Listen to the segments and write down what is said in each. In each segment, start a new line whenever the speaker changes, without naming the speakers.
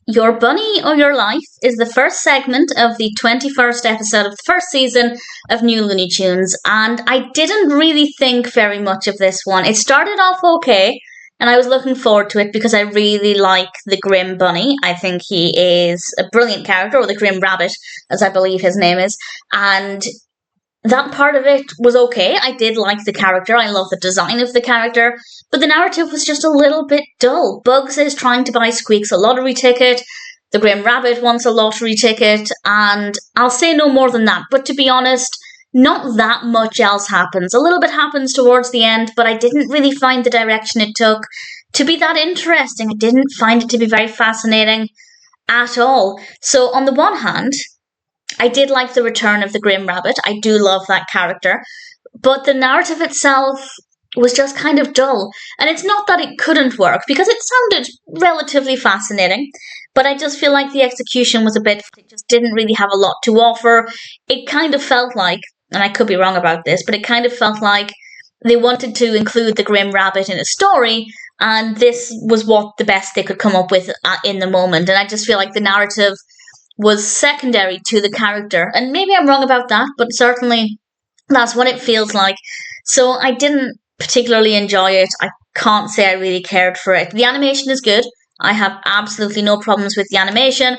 Your Bunny or Your Life is the first segment of the 21st episode of the first season of New Looney Tunes, and I didn't really think very much of this one. It started off okay, and I was looking forward to it because I really like the Grim Bunny. I think he is a brilliant character, or the Grim Rabbit, as I believe his name is, and that part of it was okay. I did like the character. I love the design of the character. But the narrative was just a little bit dull. Bugs is trying to buy Squeaks a lottery ticket. The Grim Rabbit wants a lottery ticket. And I'll say no more than that. But to be honest, not that much else happens. A little bit happens towards the end, but I didn't really find the direction it took to be that interesting. I didn't find it to be very fascinating at all. So on the one hand, I did like the return of the Grim Rabbit. I do love that character. But the narrative itself was just kind of dull. And it's not that it couldn't work, because it sounded relatively fascinating. But I just feel like the execution was a bit, it just didn't really have a lot to offer. It kind of felt like, and I could be wrong about this, but it kind of felt like they wanted to include the Grim Rabbit in a story, and this was what the best they could come up with in the moment. And I just feel like the narrative was secondary to the character. And maybe I'm wrong about that, but certainly that's what it feels like. So I didn't particularly enjoy it. I can't say I really cared for it. The animation is good. I have absolutely no problems with the animation.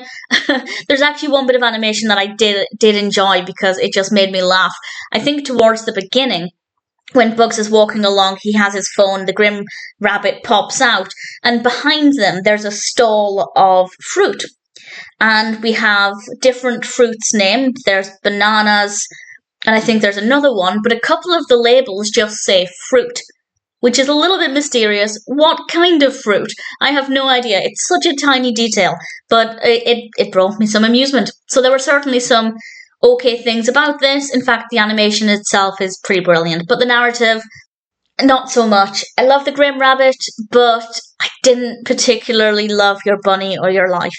There's actually one bit of animation that I did enjoy because it just made me laugh. I think towards the beginning, when Bugs is walking along, he has his phone, the Grim Rabbit pops out, and behind them there's a stall of fruit. And we have different fruits named. There's bananas, and I think there's another one, but a couple of the labels just say fruit, which is a little bit mysterious. What kind of fruit? I have no idea. It's such a tiny detail, but it brought me some amusement. So there were certainly some okay things about this. In fact, the animation itself is pretty brilliant, but the narrative, not so much. I love the Grim Rabbit, but I didn't particularly love Your Bunny or Your Life.